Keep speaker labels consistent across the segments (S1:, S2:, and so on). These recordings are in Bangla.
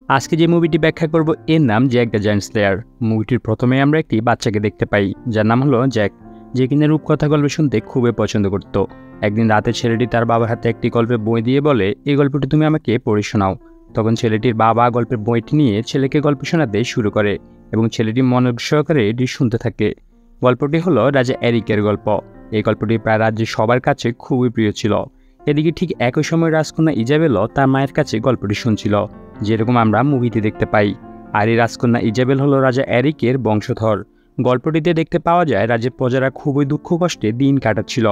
S1: আজকে যে মুভিটি ব্যাখ্যা করব এর নাম জ্যাক দ্য জায়ান্ট স্লেয়ার। মুভিটির প্রথমে আমরা একটি বাচ্চাকে দেখতে পাই যার নাম হলো জ্যাক, যে কিনা রূপকথা গল্প শুনতে খুবই পছন্দ করত। একদিন রাতে ছেলেটি তার বাবার হাতে একটি গল্পের বই দিয়ে বলে, এই গল্পটি তুমি আমাকে পড়ে শোনাও। তখন ছেলেটির বাবা গল্পের বইটি নিয়ে ছেলেকে গল্প শোনাতে শুরু করে এবং ছেলেটি মনোযোগ সহকারে এটি শুনতে থাকে। গল্পটি হলো রাজা এরিকের গল্প। এই গল্পটি প্রায় রাজ্যের সবার কাছে খুবই প্রিয় ছিল। এদিকে ঠিক একই সময় রাজকন্যা ইজাবেলও তার মায়ের কাছে গল্পটি শুনছিল, যেরকম আমরা মুভিতে দেখতে পাই। আর এই রাজকন্যা ইজাবেল হলো রাজা এরিকের বংশধর। গল্পটিতে দেখতে পাওয়া যায় রাজ্যের প্রজারা খুবই দুঃখ কষ্টে দিন কাটাচ্ছিল,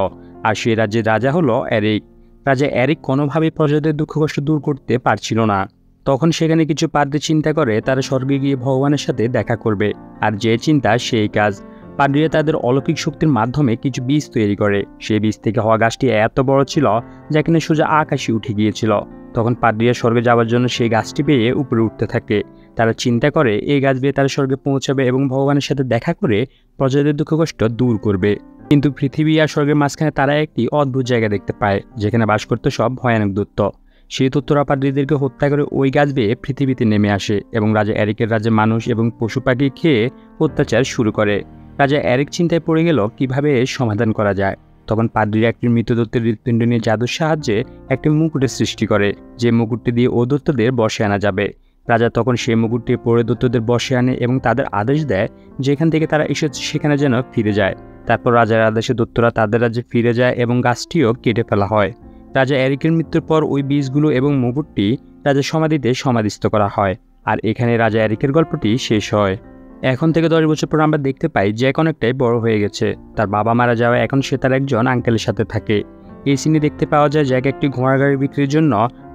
S1: আর সেই রাজ্যের রাজা হলো এরিক। রাজা এরিক কোনোভাবেই প্রজাদের দুঃখ কষ্ট দূর করতে পারছিল না। তখন সেখানে কিছু পাদ্রী চিন্তা করে তারা স্বর্গে গিয়ে ভগবানের সাথে দেখা করবে, আর যে চিন্তা সেই কাজ। পাদ্রীরা তাদের অলৌকিক শক্তির মাধ্যমে কিছু বীজ তৈরি করে। সেই বীজ থেকে হওয়া গাছটি এত বড় ছিল যা কিনা সোজা আকাশে উঠে গিয়েছিল। তখন পাদ্রীরা স্বর্গে যাওয়ার জন্য সেই গাছটি পেয়ে উপরে উঠতে থাকে। তারা চিন্তা করে এই গাছ বেয়ে তারা স্বর্গে পৌঁছাবে এবং ভগবানের সাথে দেখা করে প্রজাদের দুঃখ কষ্ট দূর করবে। কিন্তু পৃথিবী আর স্বর্গের মাঝখানে তারা একটি অদ্ভুত জায়গা দেখতে পায়, যেখানে বাস করতে সব ভয়ানক দূত। সেই দূতরা পাদ্রীদেরকে হত্যা করে ওই গাছ বেয়ে পৃথিবীতে নেমে আসে এবং রাজা এরিকের রাজ্যে মানুষ এবং পশু পাখি খেয়ে অত্যাচার শুরু করে। রাজা এরিক চিন্তায় পড়ে গেল কিভাবে এর সমাধান করা যায়। তখন পাদ্রীরা একটি মৃতদত্তের হৃৎপিণ্ড নিয়ে জাদুর সাহায্যে একটি মুকুটের সৃষ্টি করে, যে মুকুটটি দিয়ে ও দত্তদের বশে আনা যাবে। রাজা তখন সেই মুকুটটি পরে দত্তদের বশে আনে এবং তাদের আদেশ দেয় যেখান থেকে তারা এসেছে সেখানে যেন ফিরে যায়। তারপর রাজার আদেশে দত্তরা তাদের রাজ্যে ফিরে যায় এবং গাছটিও কেটে ফেলা হয়। রাজা এরিকের মৃত্যুর পর ওই বীজগুলো এবং মুকুটটি রাজার সমাধিতে সমাধিস্থ করা হয়, আর এখানে রাজা এরিকের গল্পটি শেষ হয়। এখন থেকে 10 বছর পর আমরা দেখতে পাই জ্যাক অনেকটাই বড় হয়ে গেছে। তার বাবা মারা যাওয়ায় এখন সে তার একজন আঙ্কেলের সাথে থাকে। এই সিনে দেখতে পাওয়া যায় জ্যাক একটি ঘোড়ার গাড়ি বিক্রির জন্য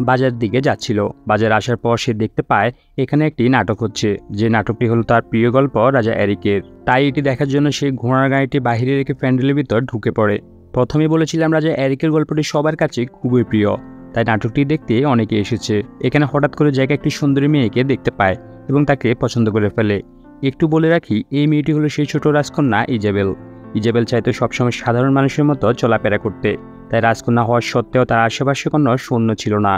S1: বাজার দিকে যাচ্ছিল। বাজারে আসার পর সে দেখতে পায় এখানে একটি নাটক হচ্ছে, যে নাটকটি হলো তার প্রিয় গল্প রাজা এরিকের। তাই এটি দেখার জন্য সে ঘোড়ার গাড়িটি বাহিরে রেখে প্যান্ডেলের ভিতর ঢুকে পড়ে। প্রথমেই বলেছিলাম রাজা এরিকের গল্পটি সবার কাছে খুবই প্রিয়, তাই নাটকটি দেখতে অনেকে এসেছে। এখানে হঠাৎ করে জ্যাক একটি সুন্দরী মেয়েকে দেখতে পায় এবং তাকে পছন্দ করে ফেলে। একটু বলে রাখি, এই মেয়েটি হলো সেই ছোট রাজকন্যা ইজাবেল। ইজাবেল চাইতো সবসময় সাধারণ মানুষের মতো চলাফেরা করতে, তাই রাজকন্যা হওয়ার সত্ত্বেও তার আশেপাশে কোনো সৈন্য ছিল না।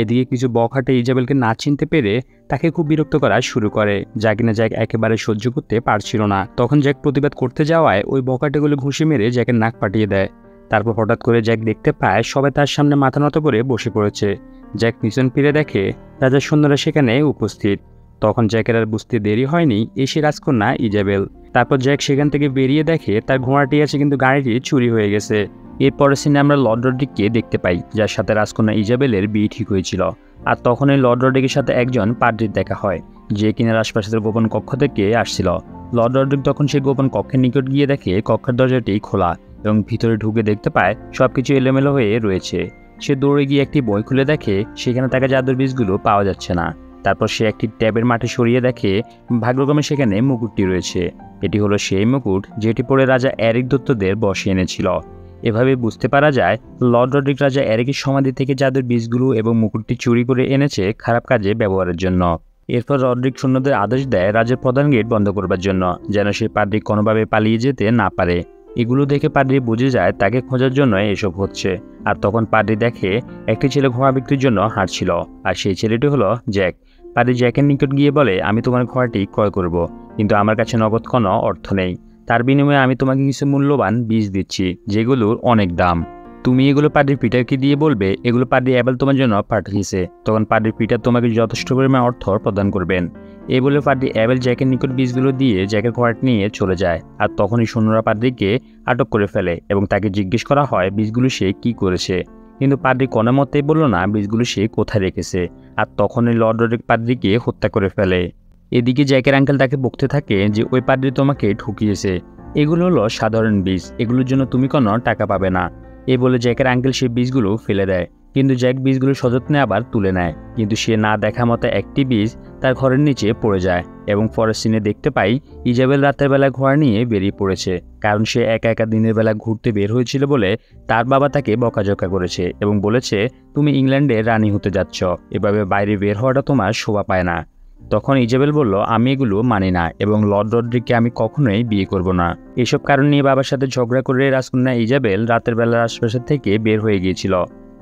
S1: এদিকে কিছু বখাটে ইজাবেলকে না চিনতে পেরে তাকে খুব বিরক্ত করা শুরু করে, যা কিনা জ্যাক একেবারে সহ্য করতে পারছিল না। তখন জ্যাক প্রতিবাদ করতে যাওয়ায় ওই বখাটেগুলো ঘুষি মেরে জ্যাকের নাক পাঠিয়ে দেয়। তারপর হঠাৎ করে জ্যাক দেখতে পায় সবাই তার সামনে মাথা নত করে বসে পড়েছে। জ্যাক পিছন ফিরে দেখে রাজার সৈন্যরা সেখানে উপস্থিত। তখন জ্যাকের আর বুঝতে দেরি হয়নি, এসে রাজকন্যা ইজাবেল। তারপর জ্যাক সেখান থেকে বেরিয়ে দেখে তার ঘোড়াটি আছে কিন্তু গাড়িটি চুরি হয়ে গেছে। এরপরের সিনে আমরা লর্ড রড্রিককে দেখতে পাই, যার সাথে রাজকন্যা ইজাবেলের বিয়ে ঠিক হয়েছিল। আর তখন এই লর্ড রড্রিকের সাথে একজন পাদ্রীর দেখা হয়, যে কিনা আশপাশের গোপন কক্ষ থেকে আসছিল। লর্ড রড্রিক তখন সেই গোপন কক্ষের নিকট গিয়ে দেখে কক্ষের দরজাটি খোলা এবং ভিতরে ঢুকে দেখতে পায় সবকিছু এলোমেলো হয়ে রয়েছে। সে দৌড়ে গিয়ে একটি বই খুলে দেখে সেখানে তাকে জাদুর বীজগুলো পাওয়া যাচ্ছে না। তারপর সে একটি ট্যাবের মাঠে সরিয়ে দেখে ভাগ্যক্রমে সেখানে মুকুটটি রয়েছে। এটি হলো সেই মুকুট যেটি পরে রাজা এরিক দত্তদের বশে এনেছিল। এভাবে বুঝতে পারা যায় লর্ড রড্রিক রাজা এরিকের সমাধি থেকে জাদুর বীজগুলো এবং মুকুটটি চুরি করে এনেছে খারাপ কাজে ব্যবহারের জন্য। এরপর রড্রিক সৈন্যদের আদেশ দেয় রাজ্যের প্রধান গেট বন্ধ করবার জন্য, যেন সেই পাদ্রী কোনোভাবে পালিয়ে যেতে না পারে। এগুলো দেখে পাদ্রী বুঝে যায় তাকে খোঁজার জন্য এসব হচ্ছে। আর তখন পাদ্রী দেখে একটি ছেলে ঘোড়া বিক্রির জন্য হাঁটছিল, আর সেই ছেলেটি হলো জ্যাক। পাদ্রী জ্যাকের নিকট গিয়ে বলে, আমি তোমার ঘোড়াটি ক্রয় করব, কিন্তু আমার কাছে নগদ কোনো অর্থ নেই। তার বিনিময়ে আমি তোমাকে কিছু মূল্যবান বীজ দিচ্ছি, যেগুলোর অনেক দাম। তুমি এগুলো পাদ্রী পিটারকে দিয়ে বলবে এগুলো পাদ্রী অ্যাবেল তোমার জন্য পাঠিয়েছে। তখন পাদ্রী পিটার তোমাকে যথেষ্ট পরিমাণ অর্থ প্রদান করবেন। এই বলে পাদ্রী অ্যাবেল জ্যাকের নিকট বীজগুলো দিয়ে জ্যাকের ঘোড়াটি নিয়ে চলে যায়। আর তখনই সৈন্যরা পাদ্রীকে আটক করে ফেলে এবং তাকে জিজ্ঞেস করা হয় বীজগুলো সে কি করেছে। কিন্তু পাদ্রী কোনো মতেই বলল না বীজগুলো সে কোথায় রেখেছে। আর তখনই লর্ড রড্রিক পাদ্রীকে হত্যা করে ফেলে। এদিকে জ্যাকের আঙ্কেল তাকে বকতে থাকে যে ওই পাদ্রী তোমাকে ঠকিয়েছে, এগুলো হলো সাধারণ বীজ, এগুলোর জন্য তুমি কোনো টাকা পাবে না। এই বলে জ্যাকের আঙ্কেল সেই বীজগুলো ফেলে দেয়, কিন্তু জ্যাক বীজগুলো সযত্নে আবার তুলে নেয়। কিন্তু সে না দেখা মতো একটি বীজ তার ঘরের নিচে পড়ে যায় এবং পরের সিনে দেখতে পাই ইজাবেল রাতের বেলা ঘোড়া নিয়ে বেরিয়ে পড়েছে, কারণ সে একা একা দিনের বেলা ঘুরতে বের হয়েছিল বলে তার বাবা তাকে বকাঝকা করেছে এবং বলেছে তুমি ইংল্যান্ডে রানী হতে যাচ্ছ, এভাবে বাইরে বের হওয়াটা তোমার শোভা পায় না। তখন ইজাবেল বলল, আমি এগুলো মানি না এবং লর্ড রড্রিককে আমি কখনোই বিয়ে করব না। এসব কারণ নিয়ে বাবার সাথে ঝগড়া করে রাজকন্যা ইজাবেল রাতের বেলার আশপাশের থেকে বের হয়ে গিয়েছিল।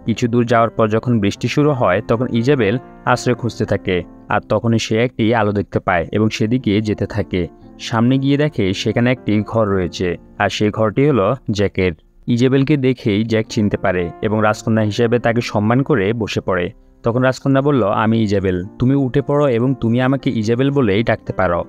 S1: কিছু দূর যাওয়ার পর যখন বৃষ্টি শুরু হয় তখন ইজাবেল আশ্রয় খুঁজতে থাকে। আর তখনই সে একটি আলো দেখতে পায় এবং সেদিকে যেতে থাকে। সামনে গিয়ে দেখে সেখানে একটি ঘর রয়েছে, আর সেই ঘরটি হলো জ্যাকের। ইজেবেলকে দেখেই জ্যাক চিনতে পারে এবং রাজকন্যা হিসেবে তাকে সম্মান করে বসে পড়ে। তখন রাজকন্যা বলল, আমি ইজেবেল, তুমি উঠে পড়ো এবং তুমি আমাকে ইজেবেল বলেই ডাকতে পারো।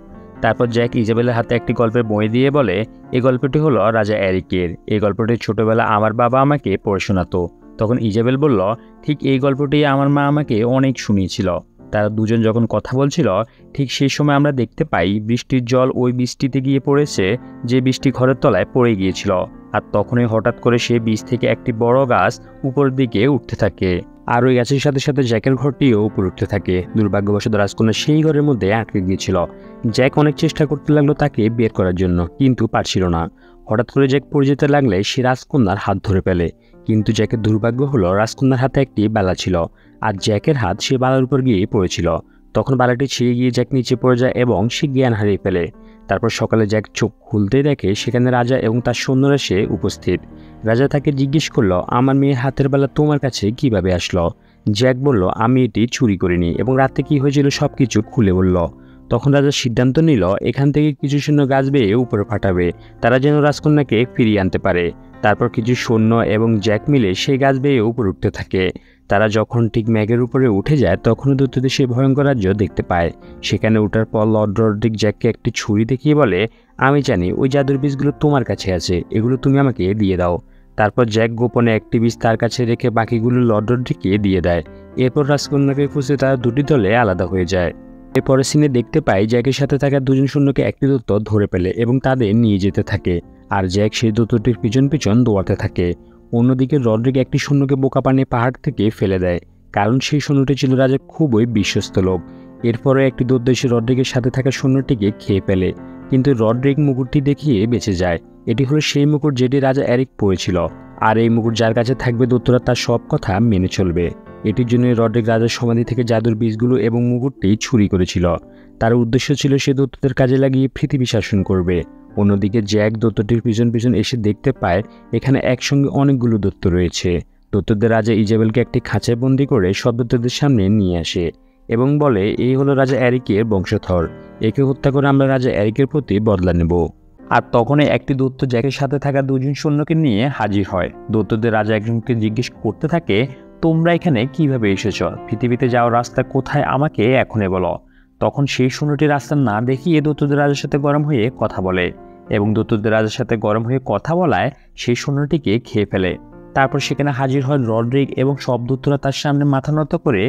S1: তারপর জ্যাক ইজেবেলের হাতে একটি গল্পের বই দিয়ে বলে, এই গল্পটি হলো রাজা এরিকের। এই গল্পটি ছোটবেলা আমার বাবা আমাকে পড়ে শোনাতো। তখন ইজেবেল বলল, ঠিক এই গল্পটি আমার মা আমাকে অনেক শুনিয়েছিল। তারা দুজন যখন কথা বলছিল, ঠিক সেই সময় আমরা দেখতে পাই বৃষ্টির জল ওই বৃষ্টিতে গিয়ে পড়েছে যে বৃষ্টি ঘরের তলায় পড়ে গিয়েছিল। আর তখনই হঠাৎ করে সেই বীজ থেকে একটি বড় গাছ উপরের দিকে উঠতে থাকে, আর ওই গাছের সাথে সাথে জ্যাকের ঘরটিও উপরে উঠতে থাকে। দুর্ভাগ্যবশত রাজকন্যা সেই ঘরের মধ্যে আটকে গিয়েছিল। জ্যাক অনেক চেষ্টা করতে লাগলো তাকে বের করার জন্য, কিন্তু পারছিল না। হঠাৎ করে জ্যাক পড়ে যেতে লাগলে সে রাজকন্যার হাত ধরে ফেলে, কিন্তু জ্যাকের দুর্ভাগ্য হলো রাজকন্যার হাতে একটি বালা ছিল, আর জ্যাকের হাত সে বালার উপর গিয়ে পড়েছিল। তখন বালাটি ছিঁড়ে গিয়ে জ্যাক নিচে পড়ে যায় এবং সে জ্ঞান হারিয়ে ফেলে। তারপর সকালে জ্যাক চোখ খুলতেই দেখে সেখানে রাজা এবং তার সৈন্যরা সে উপস্থিত। রাজা তাকে জিজ্ঞেস করলো, আমার মেয়ের হাতের বালা তোমার কাছে কিভাবে আসলো? জ্যাক বলল, আমি এটি চুরি করিনি এবং রাতে কি হয়েছিল সবকিছু খুলে বলল। তখন রাজা সিদ্ধান্ত নিল এখান থেকে কিছু সৈন্য গাছ বেয়ে উপরে ফাটাবে, তারা যেন রাজকন্যাকে ফিরিয়ে আনতে পারে। তারপর কিছু সৈন্য এবং জ্যাক মিলে সেই গাছ বেয়ে উপরে উঠতে থাকে। তারা যখন ঠিক ম্যাগের উপরে উঠে যায় তখনও দূতদের সেই ভয়ঙ্কর রাজ্য দেখতে পায়। সেখানে ওঠার পর লর্ড রড্রিক জ্যাককে একটি ছুরি দেখিয়ে বলে, আমি জানি ওই জাদুর বীজগুলো তোমার কাছে আছে, এগুলো তুমি আমাকে দিয়ে দাও। তারপর জ্যাক গোপনে একটি বীজ তার কাছে রেখে বাকিগুলো লর্ড রড্রিককে দিয়ে দেয়। এরপর রাজকন্যাকে খুঁজে তারা দুটি দলে আলাদা হয়ে যায়। এরপরে সিনে দেখতে পাই জ্যাকের সাথে থাকা দুজন সৈন্যকে একটি দূত ধরে ফেলে এবং তাদের নিয়ে যেতে থাকে, আর জ্যাক সেই দূতটির পিছন পিছন দৌড়াতে থাকে। অন্যদিকে রড্রিক একটি সৈন্যকে বোকা বানিয়ে পাহাড় থেকে ফেলে দেয়, কারণ সেই সৈন্যটি ছিল রাজার খুবই বিশ্বস্ত লোক। এরপরে একটি দূত এসে রড্রিকের সাথে থাকা সৈন্যটিকে খেয়ে ফেলে, কিন্তু রড্রিক মুকুটটি দেখিয়ে বেঁচে যায়। এটি হলো সেই মুকুট যেটি রাজা এরিক পরেছিল, আর এই মুকুট যার কাছে থাকবে দূতরা তার সব কথা মেনে চলবে। এটির জন্য রড্রিক রাজার সমাধি থেকে জাদুর বীজগুলো এবং মুকুটটি চুরি করেছিল। তার উদ্দেশ্য ছিল সে দূতদের কাজে লাগিয়ে পৃথিবী শাসন করবে। অন্যদিকে জ্যাক দূতটির পিছন পিছন এসে দেখতে পায় এখানে একসঙ্গে অনেকগুলো দূত রয়েছে। দূতদের রাজা ইজেবেলকে একটি খাঁচায় বন্দি করে সব দূতদের সামনে নিয়ে আসে এবং বলে, এই হলো রাজা এরিকের বংশধর, একে হত্যা করে আমরা রাজা এরিকের প্রতি বদলা নেব। আর তখনই একটি দূত জ্যাকের সাথে থাকা দুজন সৈন্যকে নিয়ে হাজির হয়। দূতদের রাজা একজনকে জিজ্ঞেস করতে থাকে, তোমরা এখানে কিভাবে এসেছ? পৃথিবীতে যাওয়ার রাস্তা কোথায় আমাকে এখনই বলো। তখন সেই সৈন্যটি রাস্তা না দেখিয়ে দূতদের রাজার সাথে গরম হয়ে কথা বলে এবং দূতদের রাজার সাথে গরম হয়ে কথা বলায় সেই সৈন্যটিকে খেয়ে ফেলে। তারপর সেখানে হাজির হয় রড্রিক এবং সব দূতরা তার সামনে মাথা নত করে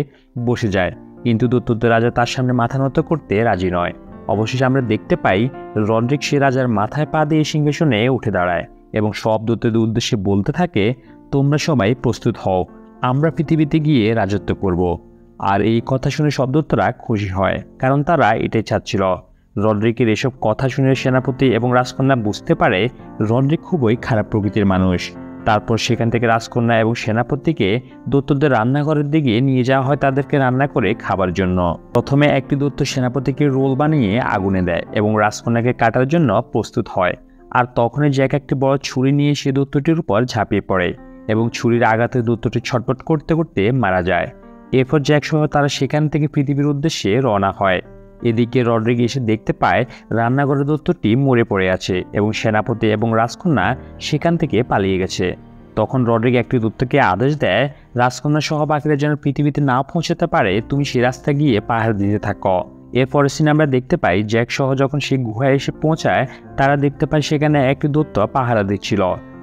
S1: বসে যায়, কিন্তু দূতদের রাজা তার সামনে মাথা নত করতে রাজি নয়। অবশেষে আমরা দেখতে পাই রড্রিক সে রাজার মাথায় পা দিয়ে সিংহাসনে উঠে দাঁড়ায় এবং সব দূতদের উদ্দেশ্যে বলতে থাকে, তোমরা সবাই প্রস্তুত হও, আমরা পৃথিবীতে গিয়ে রাজত্ব করব। আর এই কথা শুনে সব দূতরা খুশি হয়, কারণ তারা এটাই চাচ্ছিল। রড্রিকের এসব কথা শুনে সেনাপতি এবং রাজকন্যা বুঝতে পারে রড্রিক খুবই খারাপ প্রকৃতির মানুষ। তারপর সেখান থেকে রাজকন্যা এবং সেনাপতিকে দূতদের রান্নাঘরের দিকে নিয়ে যাওয়া হয় তাদেরকে রান্না করে খাবার জন্য। প্রথমে একটি দূত সেনাপতিকে রোল বানিয়ে আগুনে দেয় এবং রাজকন্যাকে কাটার জন্য প্রস্তুত হয়। আর তখনই জ্যাক একটি বড় ছুরি নিয়ে সে দূতটির উপর ঝাঁপিয়ে পড়ে এবং ছুরির আঘাতে দূতটি ছটফট করতে করতে মারা যায়। এরপর জ্যাক সহ তারা সেখান থেকে পৃথিবীর উদ্দেশ্যে রওনা হয়। এদিকে রড্রিক এসে দেখতে পায় রান্নাঘরের দূতটি মরে পড়ে আছে এবং সেনাপতি এবং রাজকন্যা সেখান থেকে পালিয়ে গেছে। তখন রড্রিক একটি দূতকে আদেশ দেয়, রাজকন্যা সহ বাকিরা যেন পৃথিবীতে না পৌঁছাতে পারে তুমি সে রাস্তা গিয়ে পাহাড় দিতে থাকো। এরপরের সিনে আমরা দেখতে পাই জ্যাক সহ যখন সেই গুহায় এসে পৌঁছায় তারা দেখতে পায় সেখানে একটি দূত পাহারা দিচ্ছিল,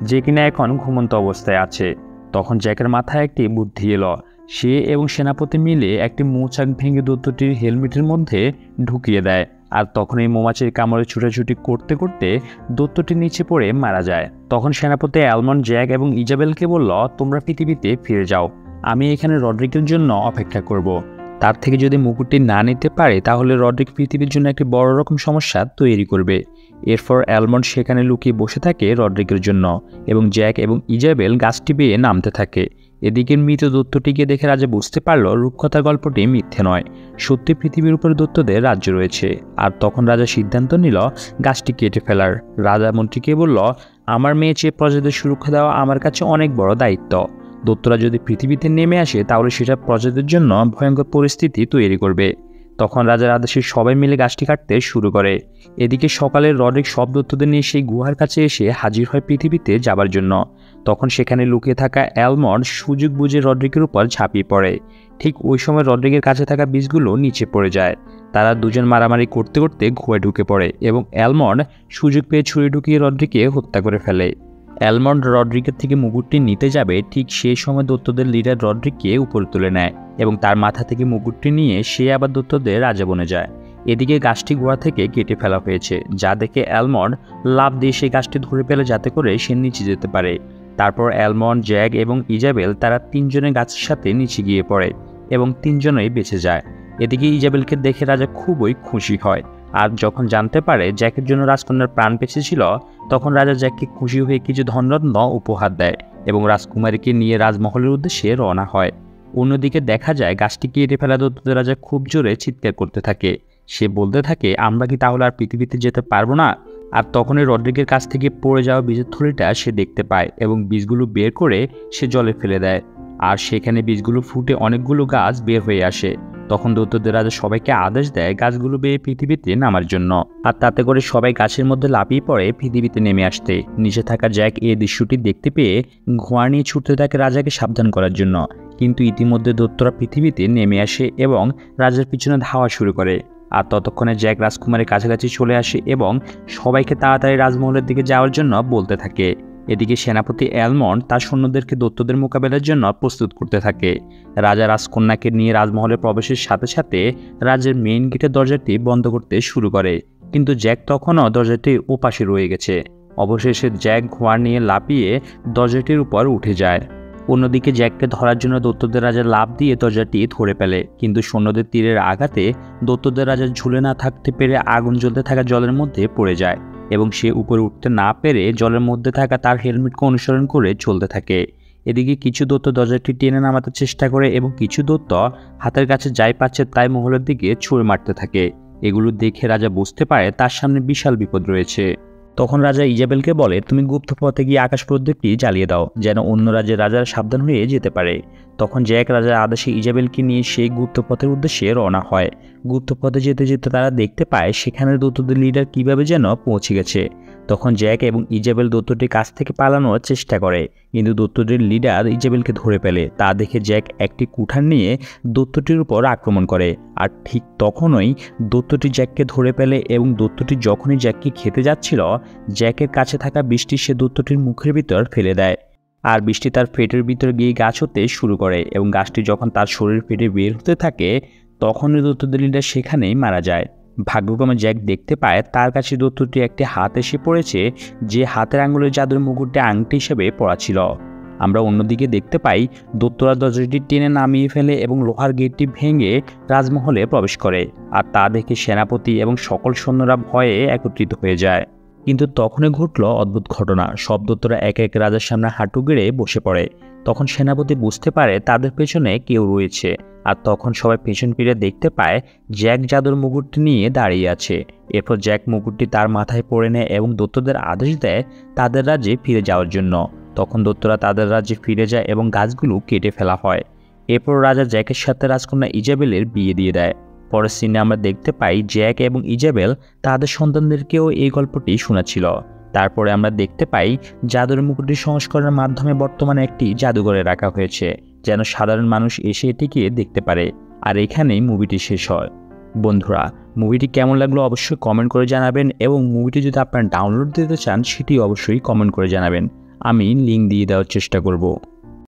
S1: যে কিনা এখন ঘুমন্ত অবস্থায় আছে। তখন জ্যাকের মাথায় একটি বুদ্ধি এলো। সে এবং সেনাপতি মিলে একটি মৌচাক ভেঙে দূতটির হেলমেটের মধ্যে ঢুকিয়ে দেয়, আর তখন এই মৌমাছির কামড়ে ছুটাছুটি করতে করতে দূতটি নিচে পড়ে মারা যায়। তখন সেনাপতি অ্যালমন্ড জ্যাক এবং ইজাবেলকে বলল, তোমরা পৃথিবীতে ফিরে যাও, আমি এখানে রড্রিকের জন্য অপেক্ষা করব। তার থেকে যদি মুকুটটি না নিতে পারে তাহলে রড্রিক পৃথিবীর জন্য একটি বড় রকম সমস্যা তৈরি করবে। এরপর অ্যালমন্ড সেখানে লুকিয়ে বসে থাকে রড্রিকের জন্য এবং জ্যাক এবং ইজাবেল গাছটি বেয়ে নামতে থাকে। এদিকে মৃত দূতটিকে দেখে রাজা বুঝতে পারল রূপকথার গল্পটি মিথ্যে নয়, সত্যি পৃথিবীর উপরে দূতদের রাজ্য রয়েছে। আর তখন রাজা সিদ্ধান্ত নিল গাছটি কেটে ফেলার। রাজা মন্ত্রীকে বলল, আমার মেয়ে চেয়ে প্রজাদের সুরক্ষা দেওয়া আমার কাছে অনেক বড় দায়িত্ব। দূতরা যদি পৃথিবীতে নেমে আসে তাহলে সেটা প্রজাদের জন্য ভয়ঙ্কর পরিস্থিতি তৈরি করবে। তখন রাজার আদেশে সবাই মিলে গাছটি কাটতে শুরু করে। এদিকে সকালে রড্রিক সব দৈত্যদের নিয়ে সেই গুহার কাছে এসে হাজির হয় পৃথিবীতে যাবার জন্য। তখন সেখানে লুকিয়ে থাকা অ্যালমন্ড সুযোগ বুঝে রড্রিকের উপর ঝাঁপিয়ে পড়ে। ঠিক ওই সময় রড্রিকের কাছে থাকা বীজগুলো নিচে পড়ে যায়। তারা দুজন মারামারি করতে করতে গুহায় ঢুকে পড়ে এবং অ্যালমন্ড সুযোগ পেয়ে ছুরি ঢুকিয়ে রড্রিককে হত্যা করে ফেলে। অ্যালমন্ড রড্রিকের থেকে মুকুটটি নিতে যাবে, ঠিক সেই সময় দৈত্যদের লিডার রড্রিককে উপরে তুলে নেয় এবং তার মাথা থেকে মুকুটটি নিয়ে সে আবার দৈত্যদের রাজা বনে যায়। এদিকে গাছটি গোড়া থেকে কেটে ফেলা হয়েছে, যা দেখে অ্যালমন্ড লাফ দিয়ে সেই গাছটি ধরে ফেলে যাতে করে সে নিচে যেতে পারে। তারপর অ্যালমন্ড, জ্যাক এবং ইজাবেল তারা তিনজনে গাছের সাথে নিচে গিয়ে পড়ে এবং তিনজনেই বেঁচে যায়। এদিকে ইজাবেলকে দেখে রাজা খুবই খুশি হয়, আর যখন জানতে পারে জ্যাকের জন্য রাজকন্যার প্রাণ বেঁচেছিল, তখন রাজা জ্যাককে খুশি হয়ে কিছু ধনরত্ন উপহার দেয় এবং রাজকুমারীকে নিয়ে রাজমহলের উদ্দেশ্যে রওনা হয়। অন্যদিকে দেখা যায় গাছটি কেটে ফেলা দৈত্যদের রাজা খুব জোরে চিৎকার করতে থাকে। সে বলতে থাকে, আমরা কি তাহলে আর পৃথিবীতে যেতে পারবো না? আর তখনই রড্রিকের কাছ থেকে পড়ে যাওয়া বীজের থলিটা সে দেখতে পায় এবং বীজগুলো বের করে সে জলে ফেলে দেয়। আর সেখানে বীজগুলো ফুটে অনেকগুলো গাছ বের হয়ে আসে। তখন দৈত্যদের রাজা সবাইকে আদেশ দেয় গাছগুলো বেয়ে পৃথিবীতে নামার জন্য, আর তাতে করে সবাই গাছের মধ্যে লাফিয়ে পড়ে পৃথিবীতে নেমে আসতে। নিচে থাকা জ্যাক এই দৃশ্যটি দেখতে পেয়ে ঘোড়া নিয়ে ছুটতে থাকে রাজাকে সাবধান করার জন্য, কিন্তু ইতিমধ্যে দৈত্যরা পৃথিবীতে নেমে আসে এবং রাজার পিছনে ধাওয়া শুরু করে। আর ততক্ষণে জ্যাক রাজকুমারের কাছাকাছি চলে আসে এবং সবাইকে তাড়াতাড়ি রাজমহলের দিকে যাওয়ার জন্য বলতে থাকে। এদিকে সেনাপতি অ্যালমন্ড তার সৈন্যদেরকে দৈত্যদের মোকাবেলার জন্য প্রস্তুত করতে থাকে। রাজা রাজকন্যাকে নিয়ে রাজমহলে প্রবেশের সাথে সাথে রাজ্যের মেইন গেটের দরজাটি বন্ধ করতে শুরু করে, কিন্তু জ্যাক তখনও দরজাটির ওপাশে রয়ে গেছে। অবশেষে জ্যাক ঘোড়া নিয়ে লাফিয়ে দরজাটির উপর উঠে যায়। অন্যদিকে জ্যাককে ধরার জন্য দৈত্যদের রাজা লাফ দিয়ে দরজাটি ধরে ফেলে, কিন্তু সৈন্যদের তীরের আঘাতে দৈত্যদের রাজা ঝুলে না থাকতে পেরে আগুন জ্বলতে থাকা জলের মধ্যে পড়ে যায় এবং সে উপরে উঠতে না পেরে জলের মধ্যে থাকা তার হেলমেটকে অনুসরণ করে চলতে থাকে। এদিকে কিছু দৈত্য দরজাটি টেনে নামাতে চেষ্টা করে এবং কিছু দৈত্য হাতের কাছে যাই পাচ্ছে তাই মহলের দিকে ছুঁড়ে মারতে থাকে। এগুলো দেখে রাজা বুঝতে পারে তার সামনে বিশাল বিপদ রয়েছে। তখন রাজা ইজাবেলকে বলে, তুমি গুপ্ত পথে গিয়ে আকাশ প্রদীপটি জ্বালিয়ে দাও, যেন অন্য রাজ্যের রাজারা সাবধান হয়ে যেতে পারে। তখন জ্যাক রাজার আদেশে ইজাবেলকে নিয়ে সেই গুপ্ত পথের উদ্দেশ্যে রওনা হয়। গুপ্ত পথে যেতে যেতে তারা দেখতে পায় সেখানে দৈত্যদের লিডার কিভাবে যেন পৌঁছে গেছে। তখন জ্যাক এবং ইজাবেল দৈত্যটির কাছ থেকে পালানোর চেষ্টা করে, কিন্তু দৈত্যটির লিডার ইজাবেলকে ধরে ফেলে। তা দেখে জ্যাক একটি কুঠার নিয়ে দৈত্যটির উপর আক্রমণ করে, আর ঠিক তখনই দৈত্যটি জ্যাককে ধরে ফেলে এবং দৈত্যটি যখনই জ্যাককে খেতে যাচ্ছিল, জ্যাকের কাছে থাকা বৃষ্টি সে দৈত্যটির মুখের ভিতর ফেলে দেয়। আর বৃষ্টি তার পেটের ভিতর গিয়ে গাছ হতে শুরু করে এবং গাছটি যখন তার শরীর পেটে বের হতে থাকে, তখনই দৈত্যদের লিডার সেখানেই মারা যায়। ভাগ্যক্রমে জ্যাক দেখতে পায় তার কাছে দৈত্যটি একটি হাত এসে পড়েছে, যে হাতের আঙুলের জাদুর মুকুটটি আংটি হিসেবে পড়া ছিল। আমরা অন্যদিকে দেখতে পাই দৈত্যরা দরজাটি টেনে নামিয়ে ফেলে এবং লোহার গেটটি ভেঙে রাজমহলে প্রবেশ করে, আর তা দেখে সেনাপতি এবং সকল সৈন্যরা ভয়ে একত্রিত হয়ে যায়। কিন্তু তখনই ঘটল অদ্ভুত ঘটনা। সব দৈত্যরা একে একে রাজার সামনে হাঁটু গেড়ে বসে পড়ে। তখন সেনাপতি বুঝতে পারে তাদের পেছনে কেউ রয়েছে, আর তখন সবাই পেছন ফিরে দেখতে পায় জ্যাক জাদুর মুকুটটি নিয়ে দাঁড়িয়ে আছে। এরপর জ্যাক মুকুটটি তার মাথায় পরে নেয় এবং দৈত্যদের আদেশ দেয় তাদের রাজ্যে ফিরে যাওয়ার জন্য। তখন দৈত্যরা তাদের রাজ্যে ফিরে যায় এবং গাছগুলো কেটে ফেলা হয়। এরপর রাজা জ্যাকের সাথে রাজকন্যা ইজাবেলের বিয়ে দিয়ে দেয়। পরের সিনে আমরা দেখতে পাই জ্যাক এবং ইজাবেল তাদের সন্তানদেরকেও এই গল্পটি শোনাচ্ছিল। তারপরে আমরা দেখতে পাই জাদুর মুকুটটি সংস্করণের মাধ্যমে বর্তমানে একটি জাদুঘরে রাখা হয়েছে, যেন সাধারণ মানুষ এসে এটিকে দেখতে পারে। আর এখানেই মুভিটি শেষ হয়। বন্ধুরা, মুভিটি কেমন লাগলো অবশ্যই কমেন্ট করে জানাবেন, এবং মুভিটি যদি আপনারা ডাউনলোড দিতে চান সেটি অবশ্যই কমেন্ট করে জানাবেন। আমি লিঙ্ক দিয়ে দেওয়ার চেষ্টা করব।